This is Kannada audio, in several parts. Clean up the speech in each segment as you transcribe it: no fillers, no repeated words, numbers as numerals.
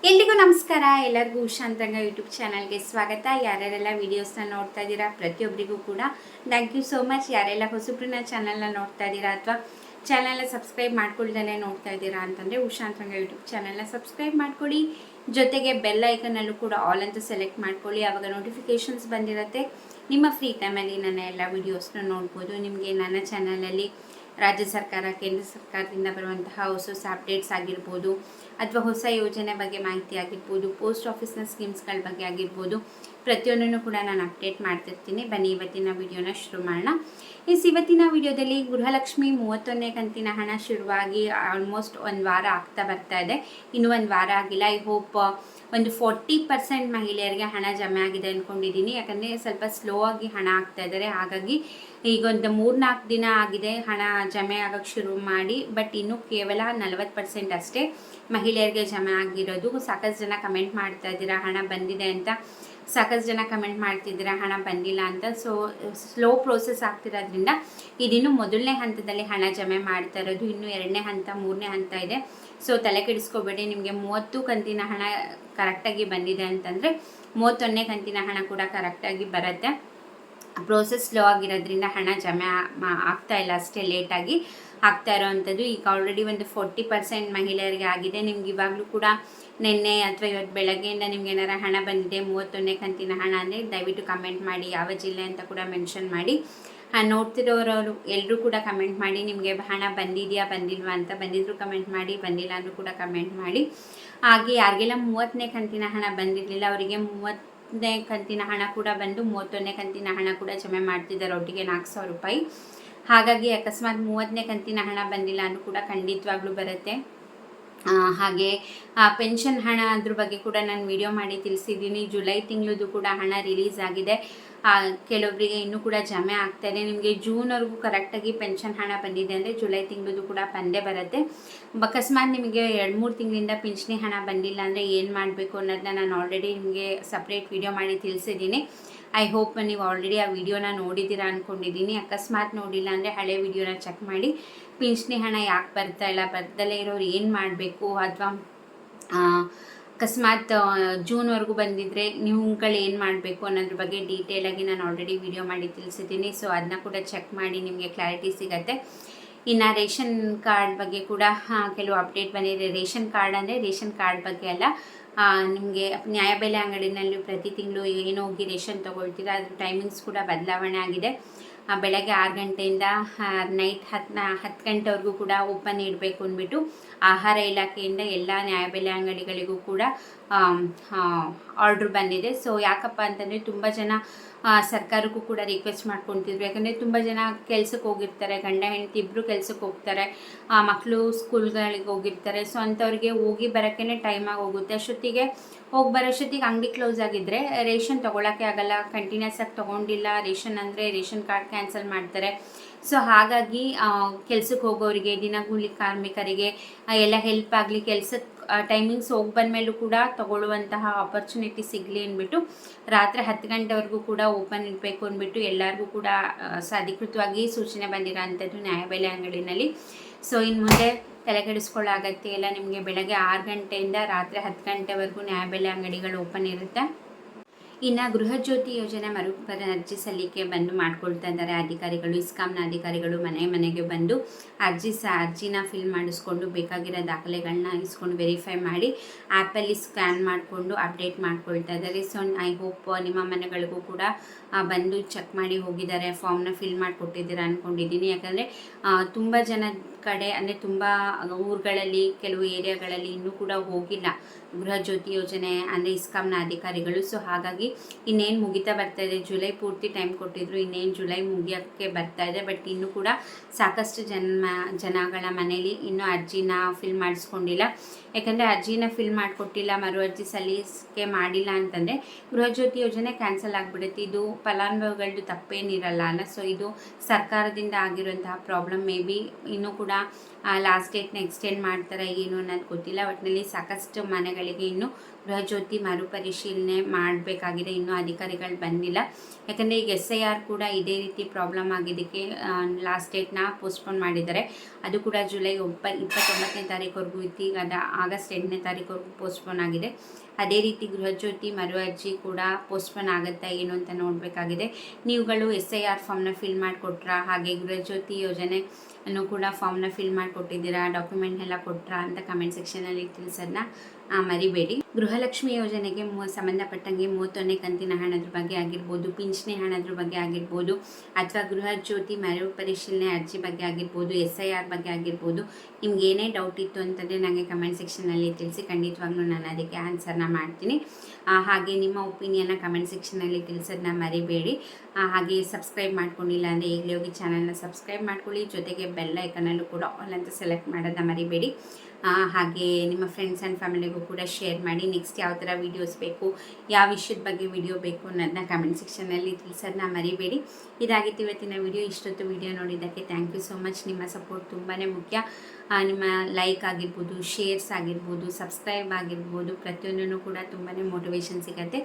ಎಲ್ರಿಗೂ ನಮಸ್ಕಾರ. ಎಲ್ಲರಿಗೂ ಉಷಾಂತರಂಗ ಯೂಟ್ಯೂಬ್ ಚಾನಲ್ಗೆ ಸ್ವಾಗತ. ಯಾರ್ಯಾರೆಲ್ಲ ವೀಡಿಯೋಸ್ನ ನೋಡ್ತಾ ಇದ್ದೀರಾ ಪ್ರತಿಯೊಬ್ಬರಿಗೂ ಕೂಡ ಥ್ಯಾಂಕ್ ಯು ಸೋ ಮಚ್. ಯಾರೆಲ್ಲ ಹೊಸಬ್ರನ್ನ ಚಾನಲ್ನ ನೋಡ್ತಾ ಇದ್ದೀರಾ ಅಥವಾ ಚಾನಲ್ನ ಸಬ್ಸ್ಕ್ರೈಬ್ ಮಾಡ್ಕೊಳ್ದೇ ನೋಡ್ತಾ ಇದ್ದೀರಾ ಅಂತಂದರೆ ಉಷಾಂತರಂಗ ಯೂಟ್ಯೂಬ್ ಚಾನಲ್ನ ಸಬ್ಸ್ಕ್ರೈಬ್ ಮಾಡ್ಕೊಳ್ಳಿ. ಜೊತೆಗೆ ಬೆಲ್ ಐಕನಲ್ಲೂ ಕೂಡ ಆಲ್ ಅಂತ ಸೆಲೆಕ್ಟ್ ಮಾಡ್ಕೊಳ್ಳಿ. ಆವಾಗ ನೋಟಿಫಿಕೇಷನ್ಸ್ ಬಂದಿರುತ್ತೆ. ನಿಮ್ಮ ಫ್ರೀ ಟೈಮಲ್ಲಿ ನನ್ನ ಎಲ್ಲ ವೀಡಿಯೋಸ್ನ ನೋಡ್ಬೋದು. ನಿಮಗೆ ನನ್ನ ಚಾನಲಲ್ಲಿ ರಾಜ್ಯ ಸರ್ಕಾರ, ಕೇಂದ್ರ ಸರ್ಕಾರದಿಂದ ಬರುವಂತಹ ಹೊಸ ಅಪ್ಡೇಟ್ಸ್ ಆಗಿರ್ಬೋದು, ಅಥವಾ ಹೊಸ ಯೋಜನೆ ಬಗ್ಗೆ ಮಾಹಿತಿ ಆಗಿರ್ಬೋದು, ಪೋಸ್ಟ್ ಆಫೀಸ್ನ ಸ್ಕೀಮ್ಸ್ಗಳ ಬಗ್ಗೆ ಆಗಿರ್ಬೋದು, ಪ್ರತಿಯೊಂದನ್ನು ಕೂಡ ನಾನು ಅಪ್ಡೇಟ್ ಮಾಡ್ತಿರ್ತೀನಿ. ಬನ್ನಿ ಇವತ್ತಿನ ವಿಡಿಯೋನ ಶುರು ಮಾಡೋಣ. ಇವತ್ತಿನ ವಿಡಿಯೋದಲ್ಲಿ ಗೃಹಲಕ್ಷ್ಮಿ 31ನೇ ಕಂತಿನ ಹಣ ಶುರುವಾಗಿ ಆಲ್ಮೋಸ್ಟ್ ಒಂದು ವಾರ ಆಗ್ತಾ ಬರ್ತಾ ಇದೆ. ಇನ್ನೂ ಒಂದು ವಾರ ಆಗಿಲ್ಲ. ಐ ಹೋಪ್ ಒಂದು 40% ಮಹಿಳೆಯರಿಗೆ ಹಣ ಜಮೆ ಆಗಿದೆ ಅಂದ್ಕೊಂಡಿದ್ದೀನಿ. ಯಾಕಂದರೆ ಸ್ವಲ್ಪ ಸ್ಲೋ ಆಗಿ ಹಣ ಆಗ್ತಾ ಇದ್ದಾರೆ. ಹಾಗಾಗಿ ಈಗ ಒಂದು 3-4 ದಿನ ಆಗಿದೆ ಹಣ ಜಮೆ ಆಗೋಕ್ಕೆ ಶುರು ಮಾಡಿ. ಬಟ್ ಇನ್ನೂ ಕೇವಲ 40% ಅಷ್ಟೇ ಮಹಿಳೆಯರಿಗೆ ಜಮೆ ಆಗಿರೋದು. ಸಾಕಷ್ಟು ಜನ ಕಮೆಂಟ್ ಮಾಡ್ತಾ ಇದ್ದೀರಾ ಹಣ ಬಂದಿದೆ ಅಂತ, ಸಾಕಷ್ಟು ಜನ ಕಮೆಂಟ್ ಮಾಡ್ತಿದ್ದೀರಾ ಹಣ ಬಂದಿಲ್ಲ ಅಂತ. ಸೊ ಸ್ಲೋ ಪ್ರೋಸೆಸ್ ಆಗ್ತಿರೋದ್ರಿಂದ ಇದಿನ್ನೂ ಮೊದಲನೇ ಹಂತದಲ್ಲಿ ಹಣ ಜಮೆ ಮಾಡ್ತಾ ಇರೋದು. ಇನ್ನೂ 2ನೇ ಹಂತ 3ನೇ ಹಂತ ಇದೆ. ಸೊ ತಲೆ ಕೆಡಿಸ್ಕೋಬೇಡಿ. ನಿಮಗೆ 30 ಕಂತಿನ ಹಣ ಕರೆಕ್ಟಾಗಿ ಬಂದಿದೆ ಅಂತಂದರೆ 31ನೇ ಕಂತಿನ ಹಣ ಕೂಡ ಕರೆಕ್ಟಾಗಿ ಬರುತ್ತೆ. ಪ್ರೋಸೆಸ್ ಸ್ಲೋ ಆಗಿರೋದ್ರಿಂದ ಹಣ ಜಮೆ ಆಗ್ತಾ ಇಲ್ಲ, ಅಷ್ಟೇ ಲೇಟಾಗಿ ಆಗ್ತಾ ಇರೋವಂಥದ್ದು. ಈಗ ಆಲ್ರೆಡಿ ಒಂದು 40% ಮಹಿಳೆಯರಿಗೆ ಆಗಿದೆ. ನಿಮ್ಗೆ ಇವಾಗಲೂ ಕೂಡ ನಿನ್ನೆ ಅಥವಾ ಇವತ್ತು ಬೆಳಗ್ಗೆಯಿಂದ ನಿಮ್ಗೆ ಏನಾರ ಹಣ ಬಂದಿದೆ 31ನೇ ಕಂತಿನ ಹಣ ಅಂದರೆ ದಯವಿಟ್ಟು ಕಮೆಂಟ್ ಮಾಡಿ, ಯಾವ ಜಿಲ್ಲೆ ಅಂತ ಕೂಡ ಮೆನ್ಷನ್ ಮಾಡಿ. ನೋಡ್ತಿರೋರು ಎಲ್ಲರೂ ಕೂಡ ಕಮೆಂಟ್ ಮಾಡಿ ನಿಮಗೆ ಹಣ ಬಂದಿದೆಯಾ ಬಂದಿಲ್ವಾ ಅಂತ. ಬಂದಿದ್ರು ಕಮೆಂಟ್ ಮಾಡಿ, ಬಂದಿಲ್ಲ ಅಂದರೂ ಕೂಡ ಕಮೆಂಟ್ ಮಾಡಿ. ಹಾಗೆ ಯಾರಿಗೆಲ್ಲ 30ನೇ ಕಂತಿನ ಹಣ ಬಂದಿರಲಿಲ್ಲ ಅವರಿಗೆ 30ನೇ ಕಂತಿನ ಹಣ ಕೂಡ ಬಂದು 31ನೇ ಕಂತಿನ ಹಣ ಕೂಡ ಜಮೆ ಮಾಡ್ತಿದ್ದಾರೆ ಒಟ್ಟಿಗೆ 4,000 ರೂಪಾಯಿ. ಹಾಗಾಗಿ ಅಕಸ್ಮಾತ್ 30ನೇ ಕಂತಿನ ಹಣ ಬಂದಿಲ್ಲ ಅಂದರೂ ಕೂಡ ಖಂಡಿತವಾಗ್ಲೂ ಬರುತ್ತೆ. ಹಾಗೆ ಪೆನ್ಷನ್ ಹಣ ಅದ್ರ ಬಗ್ಗೆ ಕೂಡ ನಾನು ವಿಡಿಯೋ ಮಾಡಿ ತಿಳಿಸಿದ್ದೀನಿ. ಜುಲೈ ತಿಂಗಳದು ಕೂಡ ಹಣ ರಿಲೀಸ್ ಆಗಿದೆ. ಕೆಲವೊಬ್ಬರಿಗೆ ಇನ್ನೂ ಕೂಡ ಜಮೆ ಆಗ್ತಾಯಿದೆ. ನಿಮಗೆ ಜೂನ್ವರೆಗೂ ಕರೆಕ್ಟಾಗಿ ಪೆನ್ಷನ್ ಹಣ ಬಂದಿದೆ ಅಂದರೆ ಜುಲೈ ತಿಂಗಳದು ಕೂಡ ಬಂದೇ ಬರುತ್ತೆ. ಅಕಸ್ಮಾತ್ ನಿಮಗೆ 2-3 ತಿಂಗಳಿಂದ ಪಿಂಚಣಿ ಹಣ ಬಂದಿಲ್ಲ ಅಂದರೆ ಏನು ಮಾಡಬೇಕು ಅನ್ನೋದನ್ನ ನಾನು ಆಲ್ರೆಡಿ ನಿಮಗೆ ಸಪ್ರೇಟ್ ವಿಡಿಯೋ ಮಾಡಿ ತಿಳಿಸಿದ್ದೀನಿ. ಐ ಹೋಪ್ ನೀವು ಆಲ್ರೆಡಿ ಆ ವಿಡಿಯೋನ ನೋಡಿದ್ದೀರಾ ಅಂದ್ಕೊಂಡಿದ್ದೀನಿ. ಅಕಸ್ಮಾತ್ ನೋಡಿಲ್ಲ ಅಂದರೆ ಹಳೆ ವಿಡಿಯೋನ ಚೆಕ್ ಮಾಡಿ. ಪಿಂಚಣಿ ಹಣ ಯಾಕೆ ಬರ್ತಾ ಇಲ್ಲ, ಬರ್ದಲೇ ಇರೋರು ಏನು ಮಾಡಬೇಕು, ಅಥವಾ ಅಕಸ್ಮಾತ್ ಜೂನ್ವರೆಗೂ ಬಂದಿದ್ದರೆ ನೀವುಗಳು ಏನು ಮಾಡಬೇಕು ಅನ್ನೋದ್ರ ಬಗ್ಗೆ ಡೀಟೇಲಾಗಿ ನಾನು ಆಲ್ರೆಡಿ ವಿಡಿಯೋ ಮಾಡಿ ತಿಳಿಸಿದ್ದೀನಿ. ಸೊ ಅದನ್ನ ಕೂಡ ಚೆಕ್ ಮಾಡಿ, ನಿಮಗೆ ಕ್ಲಾರಿಟಿ ಸಿಗುತ್ತೆ. ಇನ್ನು ರೇಷನ್ ಕಾರ್ಡ್ ಬಗ್ಗೆ ಕೂಡ ಕೆಲವು ಅಪ್ಡೇಟ್ ಬಂದಿದೆ. ರೇಷನ್ ಕಾರ್ಡ್ ಅಂದರೆ ರೇಷನ್ ಕಾರ್ಡ್ ಬಗ್ಗೆ ಅಲ್ಲ, ನಿಮಗೆ ನ್ಯಾಯಬೆಲೆ ಅಂಗಡಿನಲ್ಲಿ ಪ್ರತಿ ತಿಂಗಳು ಏನು ಹೋಗಿ ರೇಷನ್ ತೊಗೊಳ್ತೀರಾ ಅದ್ರ ಟೈಮಿಂಗ್ಸ್ ಕೂಡ ಬದಲಾವಣೆ ಆಗಿದೆ. ಬೆಳಗ್ಗೆ 6 ಗಂಟೆಯಿಂದ ನೈಟ್ 10 ಗಂಟೆವರೆಗೂ ಕೂಡ ಓಪನ್ ಇಡಬೇಕು ಅಂದ್ಬಿಟ್ಟು ಆಹಾರ ಇಲಾಖೆಯಿಂದ ಎಲ್ಲ ನ್ಯಾಯಬೆಲೆ ಅಂಗಡಿಗಳಿಗೂ ಕೂಡ ಆರ್ಡ್ರ್ ಬಂದಿದೆ. ಸೊ ಯಾಕಪ್ಪ ಅಂತಂದರೆ ತುಂಬ ಜನ ಸರ್ಕಾರಕ್ಕೂ ಕೂಡ ರಿಕ್ವೆಸ್ಟ್ ಮಾಡ್ಕೊತಿದ್ರು. ಯಾಕಂದರೆ ತುಂಬ ಜನ ಕೆಲ್ಸಕ್ಕೆ ಹೋಗಿರ್ತಾರೆ, ಗಂಡ ಹೆಂಡತಿ ಇಬ್ಬರು ಕೆಲ್ಸಕ್ಕೆ ಹೋಗ್ತಾರೆ, ಮಕ್ಕಳು ಸ್ಕೂಲ್ಗಳಿಗೆ ಹೋಗಿರ್ತಾರೆ. ಸೊ ಅಂಥವ್ರಿಗೆ ಹೋಗಿ ಬರೋಕ್ಕೇ ಟೈಮಾಗಿ ಹೋಗುತ್ತೆ. ಅಷ್ಟೊತ್ತಿಗೆ ಹೋಗಿ ಬರೋಷ್ಟೊತ್ತಿಗೆ ಅಂಗಡಿ ಕ್ಲೋಸ್ ಆಗಿದ್ದರೆ ರೇಷನ್ ತೊಗೊಳಕ್ಕೆ ಆಗಲ್ಲ. ಕಂಟಿನ್ಯೂಸ್ ಆಗಿ ತೊಗೊಂಡಿಲ್ಲ ರೇಷನ್ ಅಂದರೆ ರೇಷನ್ ಕಾರ್ಡ್ ಕ್ಯಾನ್ಸಲ್ ಮಾಡ್ತಾರೆ. ಸೊ ಹಾಗಾಗಿ ಕೆಲ್ಸಕ್ಕೆ ಹೋಗೋರಿಗೆ, ದಿನಗೂಲಿ ಕಾರ್ಮಿಕರಿಗೆ ಎಲ್ಲ ಹೆಲ್ಪ್ ಆಗಲಿ, ಕೆಲ್ಸಕ್ಕೆ ಟೈಮಿಂಗ್ಸ್ ಹೋಗಿ ಬಂದಮೇಲೂ ಕೂಡ ತಗೊಳ್ಳುವಂತಹ ಆಪರ್ಚುನಿಟಿ ಸಿಗಲಿ ಅಂದ್ಬಿಟ್ಟು ರಾತ್ರಿ 10 ಗಂಟೆವರೆಗೂ ಕೂಡ ಓಪನ್ ಇಡಬೇಕು ಅಂದ್ಬಿಟ್ಟು ಎಲ್ಲರಿಗೂ ಕೂಡ ಅಧಿಕೃತವಾಗಿ ಸೂಚನೆ ಬಂದಿರೋ ಅಂಥದ್ದು ನ್ಯಾಯಬೆಲೆ ಅಂಗಡಿನಲ್ಲಿ. ಸೊ ಇನ್ನು ಮುಂದೆ ತಲೆ ಕೆಡಿಸ್ಕೊಳ್ಳೋ ಅಗತ್ಯ ಇಲ್ಲ. ನಿಮಗೆ ಬೆಳಗ್ಗೆ 6 ಗಂಟೆಯಿಂದ ರಾತ್ರಿ 10 ಗಂಟೆವರೆಗೂ ನ್ಯಾಯಬೆಲೆ ಅಂಗಡಿಗಳು ಓಪನ್ ಇರುತ್ತೆ. ಇನ್ನು ಗೃಹಜ್ಯೋತಿ ಯೋಜನೆ ಅರ್ಜಿ ಸಲ್ಲಿಕೆ ಬಂದು ಮಾಡ್ಕೊಳ್ತಾ ಇದ್ದಾರೆ ಅಧಿಕಾರಿಗಳು. ಇಸ್ಕಾಂನ ಅಧಿಕಾರಿಗಳು ಮನೆಗೆ ಬಂದು ಅರ್ಜಿನ ಫಿಲ್ ಮಾಡಿಸ್ಕೊಂಡು ಬೇಕಾಗಿರೋ ದಾಖಲೆಗಳನ್ನ ಇಸ್ಕೊಂಡು ವೆರಿಫೈ ಮಾಡಿ ಆ್ಯಪಲ್ಲಿ ಸ್ಕ್ಯಾನ್ ಮಾಡಿಕೊಂಡು ಅಪ್ಡೇಟ್ ಮಾಡ್ಕೊಳ್ತಾ ಇದ್ದಾರೆ. ಸೊ ಐ ಹೋಪ್ ನಿಮ್ಮ ಮನೆಗಳಿಗೂ ಕೂಡ ಬಂದು ಚೆಕ್ ಮಾಡಿ ಹೋಗಿದ್ದಾರೆ, ಫಾರ್ಮ್ನ ಫಿಲ್ ಮಾಡಿಕೊಟ್ಟಿದ್ದೀರಾ ಅಂದ್ಕೊಂಡಿದ್ದೀನಿ. ಯಾಕಂದರೆ ತುಂಬ ಜನ ಕಡೆ ಅಂದರೆ ತುಂಬ ಊರುಗಳಲ್ಲಿ, ಕೆಲವು ಏರಿಯಾಗಳಲ್ಲಿ ಇನ್ನೂ ಕೂಡ ಹೋಗಿಲ್ಲ ಗೃಹಜ್ಯೋತಿ ಯೋಜನೆ ಅಂದರೆ ಇಸ್ಕಾಂನ ಅಧಿಕಾರಿಗಳು. ಸೊ ಹಾಗಾಗಿ ಇನ್ನೇನು ಮುಗಿತಾ ಬರ್ತಾ ಇದೆ. ಜುಲೈ ಪೂರ್ತಿ ಟೈಮ್ ಕೊಟ್ಟಿದ್ರು, ಇನ್ನೇನು ಜುಲೈ ಮುಗಿಯೋಕ್ಕೆ ಬರ್ತಾ ಇದೆ. ಬಟ್ ಇನ್ನೂ ಕೂಡ ಸಾಕಷ್ಟು ಜನಗಳ ಮನೇಲಿ ಇನ್ನೂ ಅರ್ಜಿನ ಫಿಲ್ ಮಾಡಿಸ್ಕೊಂಡಿಲ್ಲ. ಯಾಕಂದರೆ ಅರ್ಜಿನ ಫಿಲ್ ಮಾಡಿಕೊಟ್ಟಿಲ್ಲ, ಮರು ಅರ್ಜಿ ಸಲ್ಲಿಕೆ ಮಾಡಿಲ್ಲ ಅಂತಂದರೆ ಗೃಹಜ್ಯೋತಿ ಯೋಜನೆ ಕ್ಯಾನ್ಸಲ್ ಆಗಿಬಿಡುತ್ತೆ. ಇದು ಫಲಾನುಭವಿಗಳದ್ದು ತಪ್ಪೇನಿರಲ್ಲ ಅಲ್ಲ. ಸೊ ಇದು ಸರ್ಕಾರದಿಂದ ಆಗಿರುವಂತಹ ಪ್ರಾಬ್ಲಮ್. ಮೇ ಬಿ ಇನ್ನೂ ಕೂಡ ಲಾಸ್ಟ್ ಡೇಟ್ನ ಎಕ್ಸ್ಟೆಂಡ್ ಮಾಡ್ತಾರೆ ಏನು ಅನ್ನೋದು ಗೊತ್ತಿಲ್ಲ. ಒಟ್ಟಿನಲ್ಲಿ ಸಾಕಷ್ಟು ಮನೆಗಳಿಗೆ ಇನ್ನೂ ಗೃಹಜ್ಯೋತಿ ಮರುಪರಿಶೀಲನೆ ಮಾಡಬೇಕಾಗಿದೆ, ಇನ್ನೂ ಅಧಿಕಾರಿಗಳು ಬಂದಿಲ್ಲ. ಯಾಕಂದರೆ ಈಗ SIR ಕೂಡ ಇದೇ ರೀತಿ ಪ್ರಾಬ್ಲಮ್ ಆಗಿದ್ದಕ್ಕೆ ಲಾಸ್ಟ್ ಡೇಟ್ನ ಪೋಸ್ಟ್ಪೋನ್ ಮಾಡಿದ್ದಾರೆ. ಅದು ಕೂಡ ಜುಲೈ 29ನೇ ತಾರೀಕುವರೆಗೂ ಇತ್ತು, ಈಗ ಅದು ಆಗಸ್ಟ್ 8ನೇ ತಾರೀಕುವರೆಗೂ ಪೋಸ್ಟ್ಪೋನ್ ಆಗಿದೆ. ಅದೇ ರೀತಿ ಗೃಹಜ್ಯೋತಿ ಮರು ಅರ್ಜಿ ಕೂಡ ಪೋಸ್ಟ್ಪೋನ್ ಆಗುತ್ತಾ ಏನು ಅಂತ ನೋಡಬೇಕಾಗಿದೆ. ನೀವುಗಳು SIR ಫಾರ್ಮ್ನ ಫಿಲ್ ಮಾಡಿಕೊಟ್ರಾ, ಹಾಗೆ ಗೃಹಜ್ಯೋತಿ ಯೋಜನೆ ಕೂಡ ಫಾರ್ಮ್ನ ಫಿಲ್ ಮಾಡಿಕೊಟ್ಟಿದ್ದೀರಾ, ಡಾಕ್ಯುಮೆಂಟ್ ಎಲ್ಲ ಕೊಟ್ರಾ ಅಂತ ಕಮೆಂಟ್ ಸೆಕ್ಷನಲ್ಲಿ ತಿಳಿಸೋದನ್ನ ಮರಿಬೇಡಿ. ಗೃಹಲಕ್ಷ್ಮಿ ಯೋಜನೆಗೆ ಸಂಬಂಧಪಟ್ಟಂಗೆ 31ನೇ ಕಂತಿನ ಹಣದ ಬಗ್ಗೆ ಆಗಿರ್ಬೋದು, ಪಿಂಚಣಿ ಹಣದ ಬಗ್ಗೆ ಆಗಿರ್ಬೋದು, ಅಥವಾ ಗೃಹಜ್ಯೋತಿ ಮರುಪರಿಶೀಲನೆ ಅರ್ಜಿ ಬಗ್ಗೆ ಆಗಿರ್ಬೋದು, SIR ಬಗ್ಗೆ ಆಗಿರ್ಬೋದು, ನಿಮ್ಗೆ ಏನೇ ಡೌಟ್ ಇತ್ತು ಅಂತಂದರೆ ನನಗೆ ಕಮೆಂಟ್ ಸೆಕ್ಷನಲ್ಲಿ ತಿಳಿಸಿ, ಖಂಡಿತವಾಗ್ಲೂ ನಾನು ಅದಕ್ಕೆ ಆನ್ಸರ್ನ ಮಾಡ್ತೀನಿ. ಹಾಗೆ ನಿಮ್ಮ ಒಪಿನಿಯನ್ನ ಕಮೆಂಟ್ ಸೆಕ್ಷನಲ್ಲಿ ತಿಳಿಸೋದನ್ನ ಮರಿಬೇಡಿ. ಹಾಗೆ ಸಬ್ಸ್ಕ್ರೈಬ್ ಮಾಡ್ಕೊಂಡಿಲ್ಲ ಅಂದರೆ ಈಗಲೇ ಹೋಗಿ ಚಾನಲ್ನ ಸಬ್ಸ್ಕ್ರೈಬ್ ಮಾಡ್ಕೊಳ್ಳಿ, ಜೊತೆಗೆ ಬೆಲ್ ಐಕನಲ್ಲೂ ಕೂಡ ಆಲ್ ಅಂತ ಸೆಲೆಕ್ಟ್ ಮಾಡೋದನ್ನ ಮರಿಬೇಡಿ. ಹಾಗೆ ನಿಮ್ಮ ಫ್ರೆಂಡ್ಸ್ ಆ್ಯಂಡ್ ಫ್ಯಾಮಿಲಿಗೂ ಕೂಡ ಶೇರ್ ಮಾಡಿ. ನೆಕ್ಸ್ಟ್ ಯಾವ ಥರ ವೀಡಿಯೋಸ್ ಬೇಕು, ಯಾವ ವಿಷಯದ ಬಗ್ಗೆ ವಿಡಿಯೋ ಬೇಕು ಅನ್ನೋದನ್ನ ಕಮೆಂಟ್ ಸೆಕ್ಷನಲ್ಲಿ ತಿಳಿಸೋದನ್ನ ಮರಿಬೇಡಿ. ಇದಾಗಿತ್ತು ಇವತ್ತಿನ ವಿಡಿಯೋ. ಇಷ್ಟೊತ್ತು ವಿಡಿಯೋ ನೋಡಿದ್ದಕ್ಕೆ ಥ್ಯಾಂಕ್ ಯು ಸೋ ಮಚ್. ನಿಮ್ಮ ಸಪೋರ್ಟ್ ತುಂಬಾ ಮುಖ್ಯ. ನಿಮ್ಮ ಲೈಕ್ ಆಗಿರ್ಬೋದು, ಶೇರ್ಸ್ ಆಗಿರ್ಬೋದು, ಸಬ್ಸ್ಕ್ರೈಬ್ ಆಗಿರ್ಬೋದು, ಪ್ರತಿಯೊಂದೂ ಕೂಡ ತುಂಬಾ ಮೋಟಿವೇಶನ್ ಸಿಗುತ್ತೆ.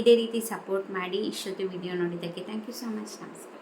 ಇದೇ ರೀತಿ ಸಪೋರ್ಟ್ ಮಾಡಿ. ಇಷ್ಟೊತ್ತು ವಿಡಿಯೋ ನೋಡಿದ್ದಕ್ಕೆ ಥ್ಯಾಂಕ್ ಯು ಸೋ ಮಚ್. ನಮಸ್ಕಾರ.